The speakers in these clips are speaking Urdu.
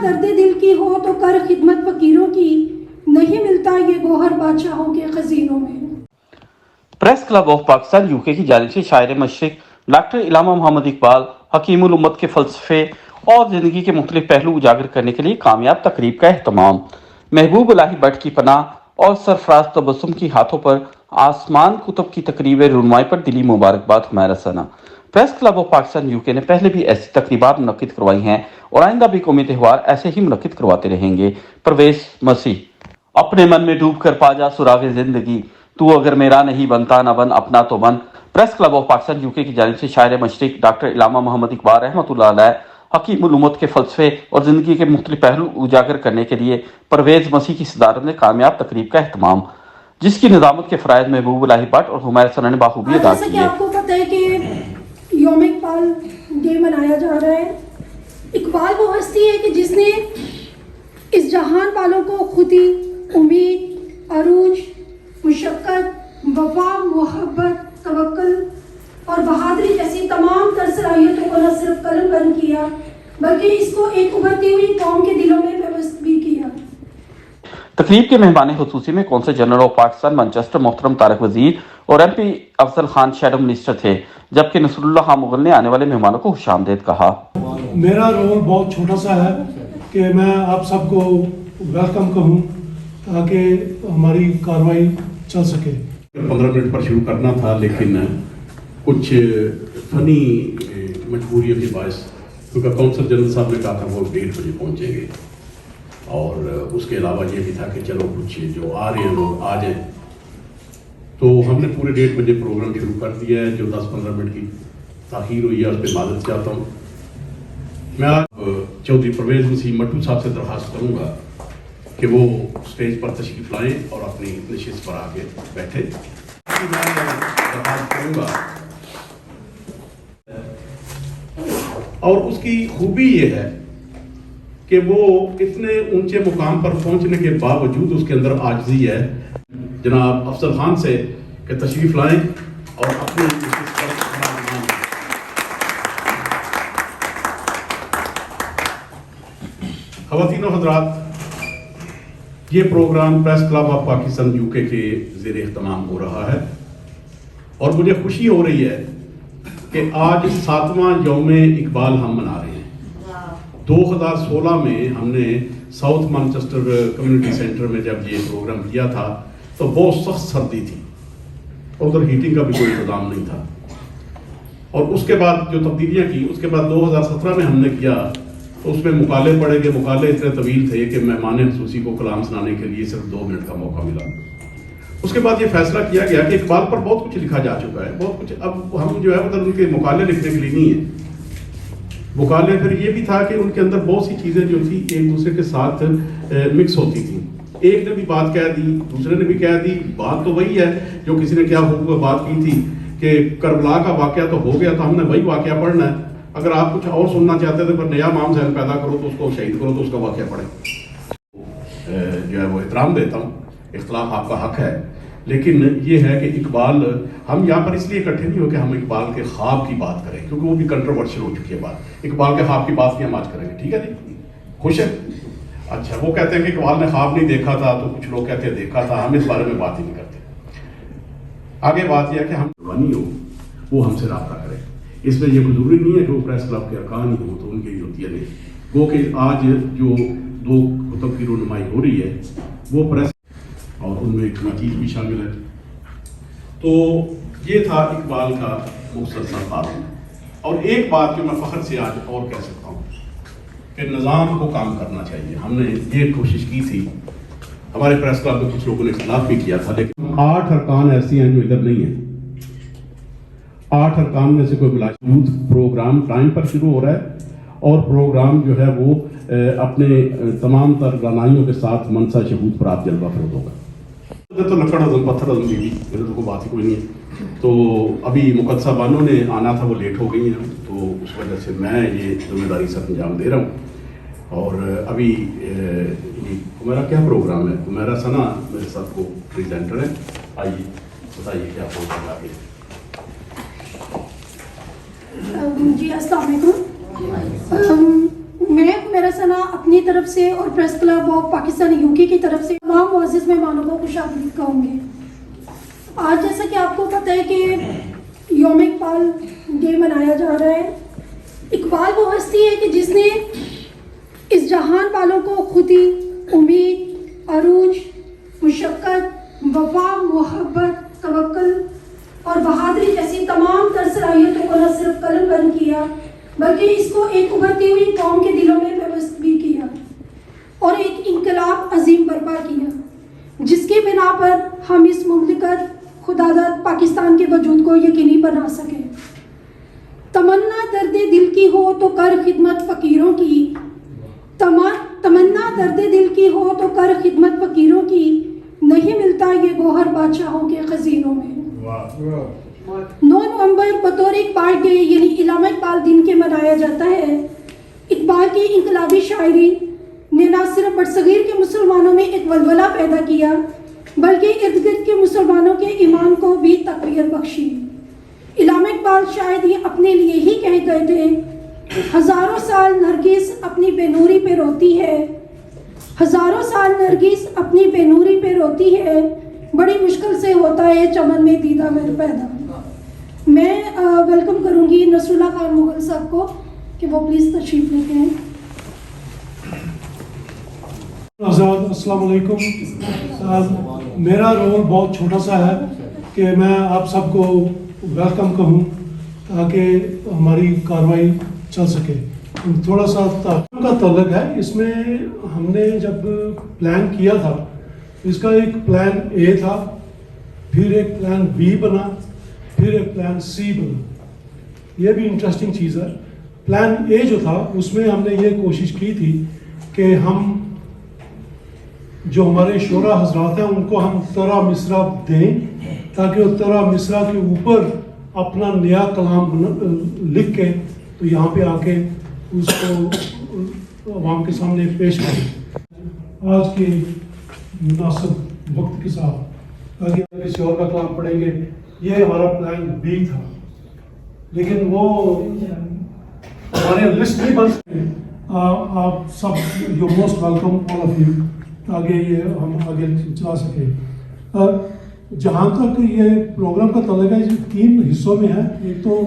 درد دل کی ہو تو کر خدمت فقیروں کی، نہیں ملتا یہ گوہر بادشاہوں کے خزینوں میں۔ Press club of Pakistan UK کی جانب سے شاعر مشرق ڈاکٹر علامہ محمد اقبال حکیم الامت کے فلسفے اور زندگی کے مختلف پہلو اجاگر کرنے کے لیے کامیاب تقریب کا اہتمام۔ محبوب الہی بٹ کی پناہ اور سرفراز تبسم کی ہاتھوں پر آسمان کتب کی تقریب رونمائی پر دلی مبارکباد Humaira Sana. Press club of Pakistan UK نے پہلے بھی ایسی تقریبات منعقد کروائی ہیں اور آئندہ بھی قومی تہوار ایسے ہی منعقد کرواتے رہیں گے۔ پرویز مسیح۔ اپنے من میں ڈوب کر پا جا سراغ زندگی، تو اگر میرا نہیں بنتا نہ بن اپنا تو بن۔ Press club of Pakistan UK کی جانب سے شاعر مشرق ڈاکٹر علامہ محمد اقبال رحمۃ اللہ علیہ حکیم الامت کے فلسفے اور زندگی کے مختلف پہلو اجاگر کرنے کے لیے پرویز مسیح کی صدارت میں کامیاب تقریب کا اہتمام، جس کی نظامت کے فرائض محبوب الہی بٹ اور حمیرہ ثنا نے بخوبی ادا جیسا کہ کیے۔ آپ کو پتہ ہے کہ یوم اقبال ڈے منایا جا رہا ہے۔ اقبال وہ ہستی ہے کہ جس نے اس جہان والوں کو خودی، امید، عروج، مشقت، وفا، محبت، توکل اور بہادری جیسی تمام تر صلاحیتوں کو نہ صرف قلم بند کیا بلکہ اس کو ایک ابھرتی ہوئی قوم کے دلوں میں پیوست بھی کیا۔ تقریب کے مہمان خصوصی میں council general of Pakistan Manchester محترم طارق وزیر اور MP افضل خان شیڈو منسٹر تھے، جبکہ نصر اللہ خان مغل نے آنے والے مہمانوں کو خوش آمدید کہا۔ میرا رول بہت چھوٹا سا ہے کہ میں آپ سب کو ویلکم کہوں تاکہ ہماری کاروائی چل سکے۔ 15 منٹ پر شروع کرنا تھا لیکن کچھ فنی مجبوریوں کے باعث، کیونکہ کونسل جنرل صاحب نے کہا تھا وہ 1:30 بجے پہنچیں گے، اور اس کے علاوہ یہ بھی تھا کہ چلو کچھ جو آ رہے ہیں لوگ آ جائیں، تو ہم نے پورے 1:30 بجے پروگرام شروع کر دیا ہے۔ جو 10-15 منٹ کی تاخیر ہوئی ہے اس پہ معذرت چاہتا ہوں۔ میں آج چودھری پرویز مسیح مٹو صاحب سے درخواست کروں گا کہ وہ اسٹیج پر تشریف لائیں اور اپنی نشست پر آ کے بیٹھے۔ میں درخواست کروں گا، اور اس کی خوبی یہ ہے کہ وہ اتنے اونچے مقام پر پہنچنے کے باوجود اس کے اندر عاجزی ہے۔ جناب افضل خان سے کہ تشریف لائیں اور اپنی خواتین و حضرات، یہ program press club of Pakistan UK کے زیر اہتمام ہو رہا ہے، اور مجھے خوشی ہو رہی ہے کہ آج 7واں یوم اقبال ہم منا رہے ہیں۔ 2016 میں ہم نے ساؤتھ مانچسٹر کمیونٹی سینٹر میں جب یہ پروگرام کیا تھا تو بہت سخت سردی تھی، ادھر ہیٹنگ کا بھی کوئی انتظام نہیں تھا، اور اس کے بعد جو تبدیلیاں کی، اس کے بعد 2017 میں ہم نے کیا تو اس میں مقالے پڑے گئے۔ مقالے اتنے طویل تھے کہ مہمان خصوصی کو کلام سنانے کے لیے صرف 2 منٹ کا موقع ملا۔ اس کے بعد یہ فیصلہ کیا گیا کہ اقبال پر بہت کچھ لکھا جا چکا ہے، بہت کچھ، اب ہم جو ہے ادھر ان کے مقالے لکھنے کے لیے نہیں ہیں۔ مقالے پھر یہ بھی تھا کہ ان کے اندر بہت سی چیزیں جو تھی ایک دوسرے کے ساتھ مکس ہوتی تھیں۔ ایک نے بھی بات کہہ دی، دوسرے نے بھی کہہ دی، بات تو وہی ہے جو کسی نے کیا بات کی تھی کہ کربلا کا واقعہ تو ہو گیا، تو ہم نے وہی واقعہ پڑھنا ہے۔ اگر آپ کچھ اور سننا چاہتے تھے پر نیا امام ذہن پیدا کرو تو اس کو شہید کرو تو اس کا واقعہ پڑھیں۔ جو ہے وہ احترام دیتا ہوں، اختلاف آپ کا حق ہے، لیکن یہ ہے کہ اقبال، ہم یہاں پر اس لیے اکٹھے نہیں ہو کہ ہم اقبال کے خواب کی بات کریں، کیونکہ وہ بھی کنٹروورشل ہو چکی ہے بات۔ اقبال کے خواب کی بات نہیں ہم آج کریں گے، ٹھیک ہے جی؟ خوش ہے؟ اچھا، وہ کہتے ہیں کہ اقبال نے خواب نہیں دیکھا تھا، تو کچھ لوگ کہتے ہیں دیکھا تھا، ہم اس بارے میں بات ہی نہیں کرتے۔ آگے بات یہ ہے کہ ہم بنی ہو وہ ہم سے رابطہ کریں۔ اس میں یہ ضروری نہیں ہے کہ وہ پریس کلب کے ارکان ہی ہوں تو ان کی ہوتی ہے، نہیں، وہ کہ آج جو 2 کتب کی رونمائی ہو رہی ہے وہ پریس، اور ان میں ایک چیز بھی شامل ہے۔ تو یہ تھا اقبال کا مختصر بات۔ اور ایک بات جو میں فخر سے آج اور کہہ سکتا ہوں کہ نظام کو کام کرنا چاہیے۔ ہم نے یہ کوشش کی تھی، ہمارے پریس کلب میں کچھ لوگوں نے اختلاف بھی کیا تھا، لیکن 8 ارکان ایسی ہیں جو ادھر نہیں ہیں۔ 8 ارکان میں سے کوئی بلا یوتھ پروگرام ٹائم پر شروع ہو رہا ہے، اور پروگرام جو ہے وہ اپنے تمام تر رانائیوں کے ساتھ منصا شہود پر آپ جلوہ افروز ہوگا۔ تو لکڑ عزم پتھر عزم بھی ادھر کو بات ہی کوئی نہیں ہے۔ تو ابھی مقدسہ بانو نے آنا تھا، وہ لیٹ ہو گئی ہیں، تو اس وجہ سے میں یہ ذمہ داری سے انجام دے رہا ہوں۔ اور ابھی میرا کیا پروگرام ہے، حمیرہ ثنا میرے ساتھ کو پریزنٹر ہے، آئیے بتائیے کیا پروگرام ہے آگے۔ جی السلام علیکم۔ میں حمیرہ ثنا اپنے اپنی طرف سے اور press club of Pakistan UK کی طرف سے تمام معزز مہمانوں کو خوش آمدید کہوں گی۔ آج جیسا کہ آپ کو پتہ ہے کہ یوم اقبال ڈے منایا جا رہا ہے۔ اقبال وہ ہستی ہے کہ جس نے اس جہان والوں کو خودی، امید، عروج، مشقت، وفا، محبت، توکل اور بہادری جیسی تمام تر صلاحیتوں کو نہ صرف قلم بند کیا بلکہ اس کو ایک ابھرتی ہوئی قوم کے دلوں میں پیوست بھی کیا اور ایک انقلاب عظیم برپا کیا، جس کی بنا پر ہم اس مملکت خداداد پاکستان کے وجود کو یقینی بنا سکیں۔ تمنا درد دل کی ہو تو کر خدمت فقیروں کی، تمنا درد دل کی ہو تو کر خدمت فقیروں کی، نہیں ملتا یہ گوہر بادشاہوں کے خزینوں میں۔ 9 نومبر بطور اقبال ڈے یعنی علامہ اقبال دن کے منایا جاتا ہے۔ اقبال کی انقلابی شاعری نے نہ صرف برصغیر کے مسلمانوں میں ایک ولولہ پیدا کیا بلکہ ارد گرد کے مسلمانوں کے ایمان کو بھی تقویت بخشی۔ علامہ اقبال شاید یہ اپنے لیے ہی کہہ گئے تھے، ہزاروں سال نرگس اپنی بے نوری پہ روتی ہے، ہزاروں سال نرگس اپنی بے نوری پہ روتی ہے، بڑی مشکل سے ہوتا ہے چمن میں دیدہ میر پیدا۔ میں ویلکم کروں گی نصر اللہ خان مغل صاحب کو کہ وہ پلیز تشریف لیتے ہیں۔ آزاد السلام علیکم۔ میرا رول بہت چھوٹا سا ہے کہ میں آپ سب کو ویلکم کہوں تاکہ ہماری کاروائی چل سکے۔ تھوڑا سا تعلق کا تعلق ہے، اس میں ہم نے جب پلان کیا تھا اس کا ایک پلان اے تھا، پھر ایک پلان بی بنا، پھر ایک پلان سی بنا۔ یہ بھی انٹرسٹنگ چیز ہے۔ پلان اے جو تھا اس میں ہم نے یہ کوشش کی تھی کہ ہم جو ہمارے شعراء حضرات ہیں ان کو ہم ترا مصرع دیں تاکہ وہ ترا مصرع کے اوپر اپنا نیا کلام لکھ کے تو یہاں پہ آ کے اس کو عوام کے سامنے پیش کریں آج کے مناسب وقت کے ساتھ، تاکہ کسی اور کا کلام پڑھیں گے۔ یہ ہمارا پلان بی تھا، لیکن وہ ہمارے لسٹ نہیں بن سکے۔ آپ سب you most welcome all of you, تاکہ یہ ہم آگے چلا سکیں۔ جہاں تک یہ پروگرام کا تعلق ہے، 3 حصوں میں ہے۔ ایک تو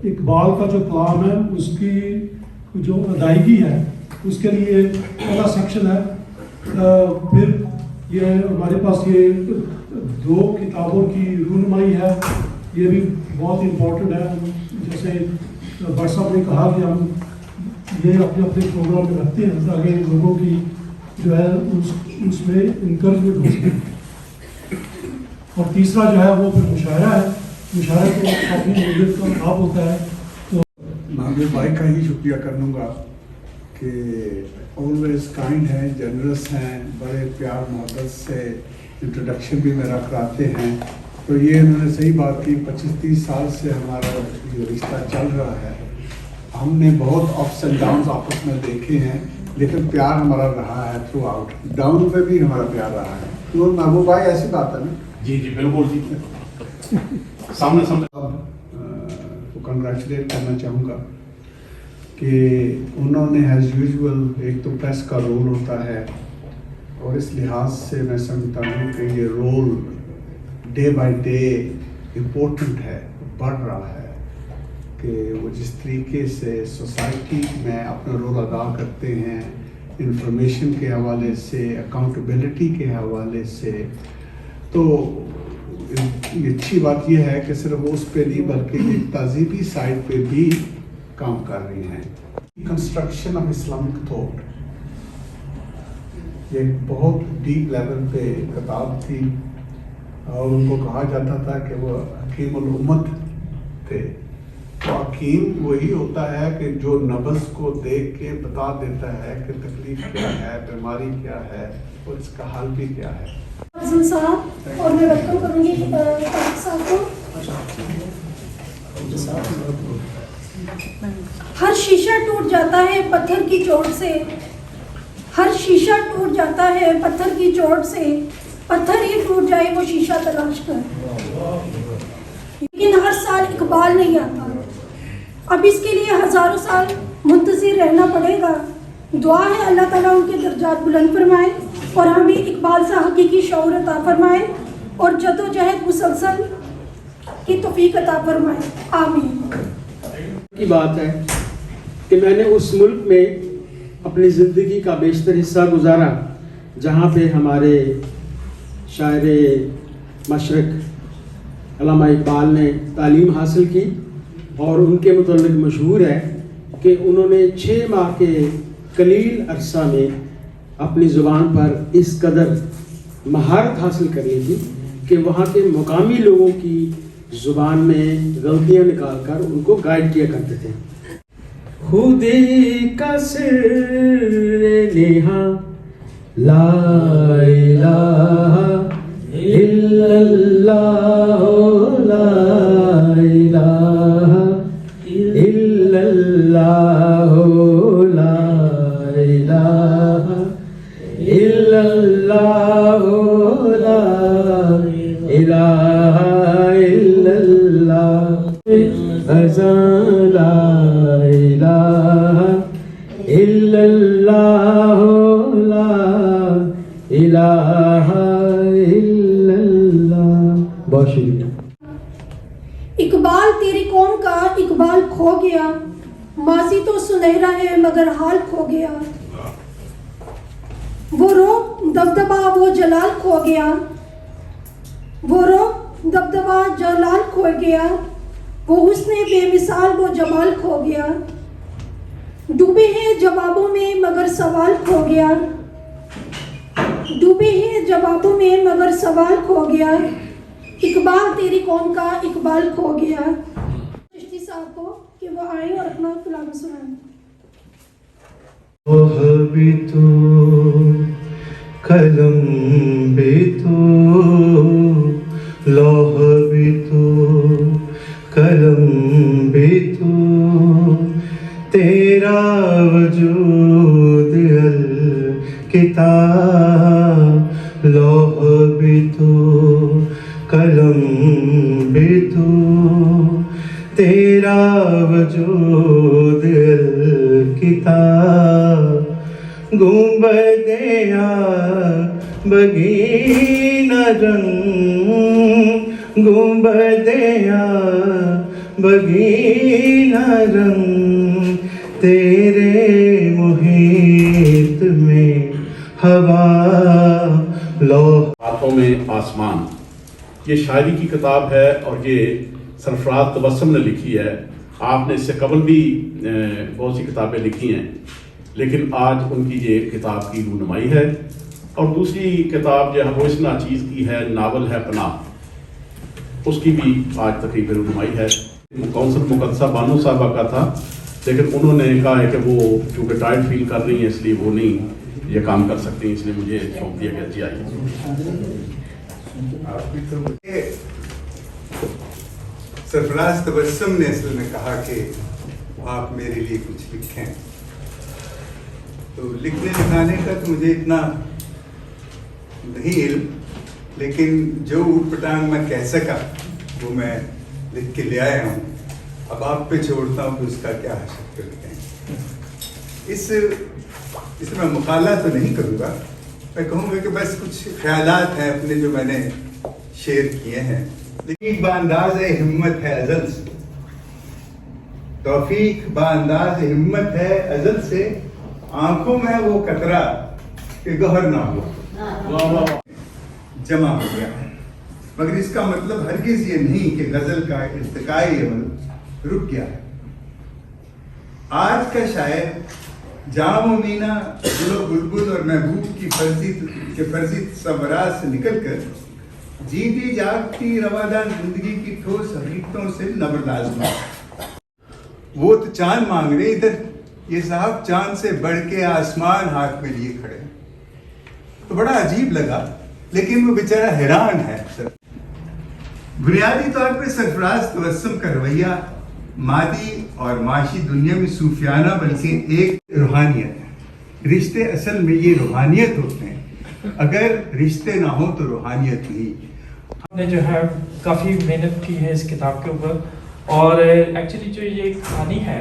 اقبال کا جو کلام ہے اس کی جو ادائیگی ہے اس کے لیے پہلا سیکشن ہے، پھر یہ ہمارے پاس یہ 2 کتابوں کی رونمائی ہے، یہ بھی بہت امپورٹنٹ ہے۔ جیسے بٹ صاحب نے کہا کہ ہم یہ اپنے اپنے پروگرام میں رکھتے ہیں تاکہ لوگوں کی جو ہے اس میں انکریجمنٹ ہو سکے۔ اور تیسرا جو ہے وہ پھر مشاعرہ ہے۔ مشاعرہ کو اپنی مدت کا انتخاب ہوتا ہے۔ تو ناظر بھائی کا ہی شکریہ کروں گا کہ آلویز کائنڈ ہیں، جنرس ہیں، بڑے پیار محبت سے انٹروڈکشن بھی میرا کراتے ہیں۔ تو یہ انہوں نے صحیح بات کی، 25-30 سال سے ہمارا یہ رشتہ چل رہا ہے۔ ہم نے بہت اپس اینڈ ڈاؤنز آپس میں دیکھے ہیں، لیکن پیار ہمارا رہا ہے تھرو آؤٹ، ڈاؤن پہ بھی ہمارا پیار رہا ہے۔ تو محبوب بھائی ایسی بات ہے نا؟ جی جی بالکل جی، سامنے کو کنگریچولیٹ کرنا چاہوں گا کہ انہوں نے ایز یوزول ایک تو پریس کا رول ہوتا ہے، اور اس لحاظ سے میں سمجھتا ہوں کہ یہ role day by day important ہے، بڑھ رہا ہے، کہ وہ جس طریقے سے سوسائٹی میں اپنا رول ادا کرتے ہیں، انفارمیشن کے حوالے سے، اکاؤنٹیبلٹی کے حوالے سے۔ تو اچھی بات یہ ہے کہ صرف اس پہ نہیں بلکہ ایک تہذیبی سائڈ پہ بھی کام کر رہی ہیں۔ کنسٹرکشن آف اسلامک تھاٹ ایک بہت ڈیپ لیول پہ کتاب تھی، اور ان کو کہا جاتا تھا کہ وہ حکیم الامت تھے۔ تو حکیم وہی ہوتا ہے کہ جو نبض کو دیکھ کے بتا دیتا ہے کہ تکلیف کیا ہے، بیماری کیا ہے، اور اس کا حل بھی کیا ہے۔ فضل صاحب، اور میں ویلکم کروں گی طارق صاحب کو۔ ہر شیشہ ٹوٹ جاتا ہے پتھر کی چوٹ سے، ہر شیشہ ٹوٹ جاتا ہے پتھر کی چوٹ سے، پتھر ہی ٹوٹ جائے وہ شیشہ تلاش کر، لیکن ہر سال اقبال نہیں آتا۔ اب اس کے لیے ہزاروں سال منتظر رہنا پڑے گا، دعا ہے اللہ تعالیٰ ان کے درجات بلند فرمائے اور ہمیں اقبال سا حقیقی شعور عطا فرمائے اور جد و جہد مسلسل کی توفیق عطا فرمائے، آمین۔ کی بات ہے کہ میں نے اس ملک میں اپنی زندگی کا بیشتر حصہ گزارا جہاں پہ ہمارے شاعر مشرق علامہ اقبال نے تعلیم حاصل کی، اور ان کے متعلق مشہور ہے کہ انہوں نے 6 ماہ کے قلیل عرصہ میں اپنی زبان پر اس قدر مہارت حاصل کر لی تھی کہ وہاں کے مقامی لوگوں کی زبان میں غلطیاں نکال کر ان کو گائیڈ کیا کرتے تھے۔ خودی کا سر نہاں لا الہ الا اللہ لا الہ الا اللہ لا الہ الا اللہ لا الہ الا اللہ ازال لا الہ الا اللہ لا الہ الا اللہ۔ بہت شکریہ۔ اقبال تیری قوم کا اقبال کھو گیا، ماضی تو سنہرا ہے مگر حال کھو گیا، وہ روب دبدبا وہ جلال کھو گیا، وہ روب دبدبا جلال کھو گیا، وہ حسن بے مثال وہ جمال کھو گیا، ڈوبے ہیں جوابوں میں مگر سوال کھو گیا، ڈوبے ہیں جوابوں میں مگر سوال کھو گیا، اقبال تیری قوم کا اقبال کھو گیا۔ چشتی صاحب کو کہ وہ آئیں اور اپنا کلام سنائیں۔ لوح بھی تو قلم بھی تو لوح بھی تو قلم بھی تو تیرا وجود الکتاب لوح بھی تو قلم بھی تو تیرا وجود الکتاب گنبدیاں بگین رنگ گنبدیاں بگین رنگ تیرے محیط میں ہوا لوح ہاتھوں میں آسمان، یہ شاعری کی کتاب ہے اور یہ سرفراز تبسم نے لکھی ہے۔ آپ نے اس سے قبل بھی بہت سی کتابیں لکھی ہیں، لیکن آج ان کی یہ کتاب کی رونمائی ہے۔ اور دوسری کتاب جو ہے وہ اس ناچیز کی ہے، ناول ہے پناہ، اس کی بھی آج تقریب رونمائی ہے۔ کونسل مقدسہ بانو صاحبہ کا تھا، لیکن انہوں نے کہا ہے کہ وہ چونکہ ٹائٹ فیل کر رہی ہیں اس لیے وہ نہیں یہ کام کر سکتی، اس لیے مجھے سونپ دیا گیا۔ جی آئیے۔ سرفراز تبسم نے اصل میں کہا کہ آپ میرے لیے کچھ لکھیں، تو لکھنے لکھانے کا تو مجھے اتنا نہیں علم، لیکن جو اوٹ پٹانگ میں کہہ سکا وہ میں لکھ کے لے آیا ہوں۔ اب آپ پہ چھوڑتا ہوں کہ اس کا کیا حشر کرتے ہیں۔ اس میں مقالہ تو نہیں کروں گا، میں کہوں گا کہ بس کچھ خیالات ہیں اپنے جو میں نے شیئر کیے ہیں۔ لیکن بانداز ہمت ہے ازل سے، توفیق بانداز ہمت ہے ازل سے، آنکھوں میں وہ قطرہ کہ گوہر نہ ہو جمع ہو گیا۔ مگر اس کا مطلب ہرگز یہ نہیں کہ غزل کا ارتقائی عمل رک گیا ہے۔ آج کا شاعر جام و مینا دل و بلبل اور محبوب کی فرضی تصورات سے نکل کر جیتی جاگتی روادار زندگی کی ٹھوس حقیقتوں سے نبرداز ہوا۔ وہ تو چاند مانگ رہے، ادھر یہ صاحب چاند سے بڑھ کے آسمان ہاتھ میں لیے کھڑے، تو بڑا عجیب لگا، لیکن وہ بیچارہ حیران ہے۔ بنیادی طور پہ سرفراز تبسم کا رویہ مادی اور معاشی دنیا میں صوفیانہ بلکہ ایک روحانیت ہے۔ رشتے اصل میں یہ روحانیت ہوتے ہیں، اگر رشتے نہ ہوں تو روحانیت نہیں۔ ہم نے جو ہے کافی محنت کی ہے اس کتاب کے اوپر، اور ایکچولی جو یہ کہانی ہے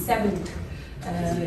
7th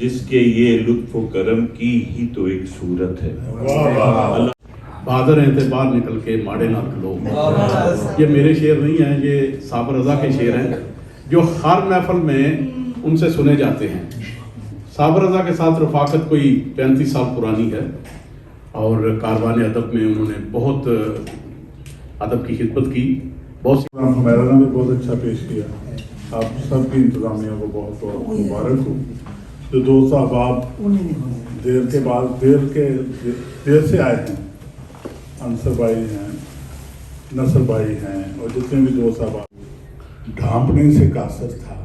جس کے یہ لطف و کرم کی ہی تو ایک صورت ہے. اللہ بہادر ہیں تے باہر نکل کے ماڑے نال کھلو. یہ میرے شعر نہیں ہیں، یہ صابر رضا کے شعر ہیں جو ہر محفل میں ان سے سنے جاتے ہیں. صابر رضا کے ساتھ رفاقت کوئی 35 سال پرانی ہے اور کاروان ادب میں انہوں نے بہت ادب کی خدمت کی. بہت ہمارا نے بھی بہت اچھا پیش کیا. آپ سب کی انتظامیہ کو بہت بہت مبارک ہو. جو دوست احباب دیر سے آئے ہیں، انصر بھائی ہیں، نصر بھائی ہیں اور جتنے بھی دوست احباب، ڈھانپنے سے قاصر تھا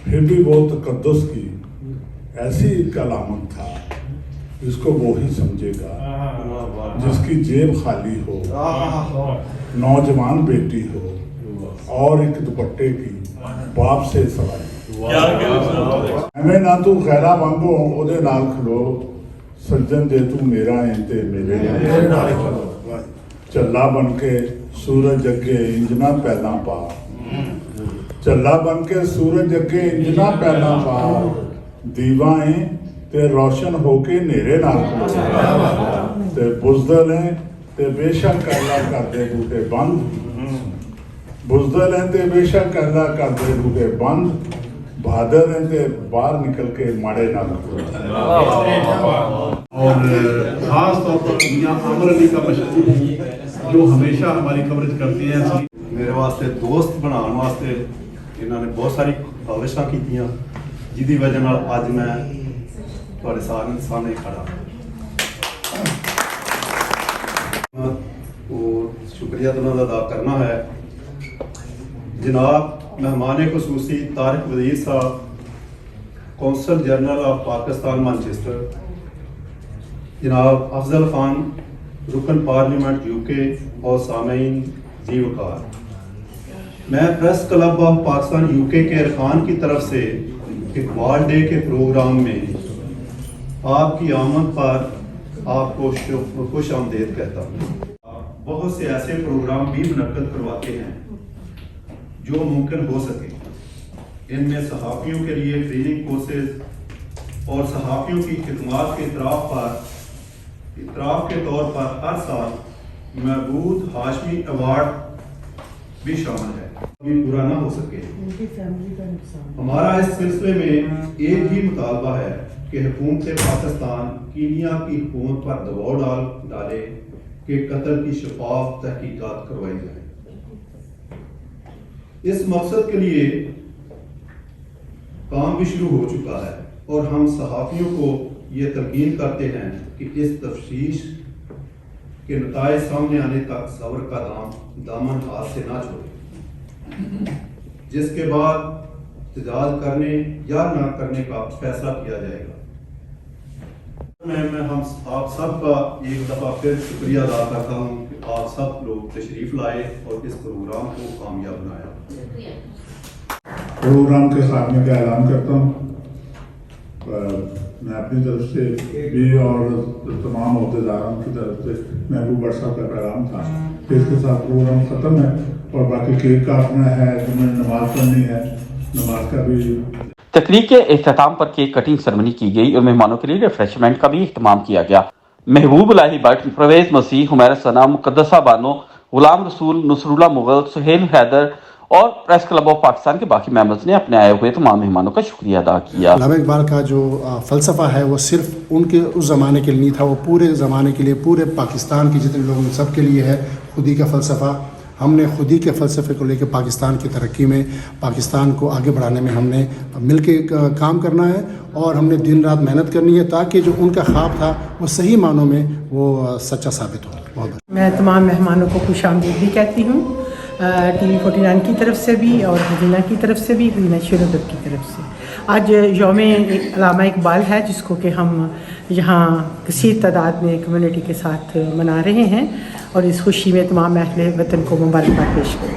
پھر بھی وہ تقدس کی ایسی ایک علامت تھا جس کو وہی سمجھے گا جس کی جیب خالی ہو، نوجوان بیٹی ہو اور ایک دوپٹے کی باپ سے سوائی. ایویں نہ تو خیرہ منگو اودے نال کھلو، سجن دے تو میرا انتے میرے چلا بن کے سورج اگے انجنا پہلا پا، چلا بن کے سورج اگے انجنا پہلا پا، دیوائیں تے روشن ہو کے نیرے نال کھلو، تے بزدل ہیں تے بے شک اللہ کر دے بوٹے بند، بزدل ہیں تے بے شک اللہ کر دے بوٹے بند، بہادر ہیں تے باہر نکل کے ماڑے نہ کھلو. اور خاص طور پر میاں عامر علی کا مشہور جو ہمیشہ ہماری کوریج کرتی ہیں. میرے واسطے دوست بنانے واسطے انہوں نے بہت ساری کوششاں کیتیاں جدی وجہ نال اج میں تواڈے سامنے کھڑا. اور شکریہ انہاں دا ادا کرنا ہے. جناب مہمان خصوصی طارق وزیر صاحب، council general of Pakistan Manchester, جناب افضل خان رکن پارلیمنٹ یو کے اور سامعین جی وقار، میں press club of Pakistan you کے ارکان کی طرف سے اقبال ڈے کے پروگرام میں آپ کی آمد پر آپ کو خوش آمدید کہتا ہوں. بہت سے ایسے پروگرام بھی منعقد کرواتے ہیں جو ممکن ہو سکے. ان میں صحافیوں کے لیے ٹریننگ کورسز اور صحافیوں کی خدمات کے اعتراف کے طور پر ہر سال محبود ہاشمی ایوارڈ بھی شامل ہے. یہ پورا نہ ہو سکے. ہمارا اس سلسلے میں ایک ہی مطالبہ ہے کہ حکومت پاکستان کینیا کی حکومت پر دباؤ ڈالے کہ قتل کی شفاف تحقیقات کروائی جائیں. اس مقصد کے لیے کام بھی شروع ہو چکا ہے اور ہم صحافیوں کو یہ تلقین کرتے ہیں کہ اس تفتیش کے نتائج سامنے آنے تک صبر کا دامن ہاتھ سے نہ چھوڑیں، جس کے بعد احتجاج کرنے یا نہ کرنے کا فیصلہ کیا جائے گا. میں آپ سب کا ایک دفعہ پھر شکریہ ادا کرتا ہوں کہ آپ سب لوگ تشریف لائے اور اس پروگرام کو کامیاب بنایا. پروگرام کے خاتمے کا اعلان کرتا ہوں. میں اپنی طرف سے بھی اور تمام عہدیداروں کی طرف سے محبوب بٹ صاحب کا پیغام تھا کہ اس کے ساتھ پروگرام ختم ہے اور باقی کیک کاٹنا ہے، جنہوں نے نماز پڑھنی ہے نماز کا بھی. تقریب کے اختتام پر کیک کٹنگ سرمنی کی گئی اور مہمانوں کے لیے ریفریشمنٹ کا بھی اہتمام کیا گیا. محبوب الہی بٹ، پرویز مسیح، حمیرہ ثنا، مقدسہ بانو، غلام رسول، نصر اللہ مغل، سہیل حیدر اور پریس کلب آف پاکستان کے باقی ممبرز نے اپنے آئے ہوئے تمام مہمانوں کا شکریہ ادا کیا. علامہ اقبال کا جو فلسفہ ہے وہ صرف ان کے اس زمانے کے لیے نہیں تھا، وہ پورے زمانے کے لیے، پورے پاکستان کے جتنے لوگ سب کے لیے ہے خودی کا فلسفہ. ہم نے خودی کے فلسفے کو لے کے پاکستان کی ترقی میں، پاکستان کو آگے بڑھانے میں ہم نے مل کے کام کرنا ہے اور ہم نے دن رات محنت کرنی ہے تاکہ جو ان کا خواب تھا وہ صحیح معنوں میں وہ سچا ثابت ہو. بہت میں تمام مہمانوں کو خوش آمدید بھی کہتی ہوں، ٹی وی 49 کی طرف سے بھی اور مدینہ کی طرف سے بھی، مدینہ شیر ادب کی طرف سے. آج یوم علامہ اقبال ہے جس کو کہ ہم یہاں کثیر تعداد میں کمیونٹی کے ساتھ منا رہے ہیں اور اس خوشی میں تمام اہل وطن کو مبارکباد پیش کریں.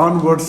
onwards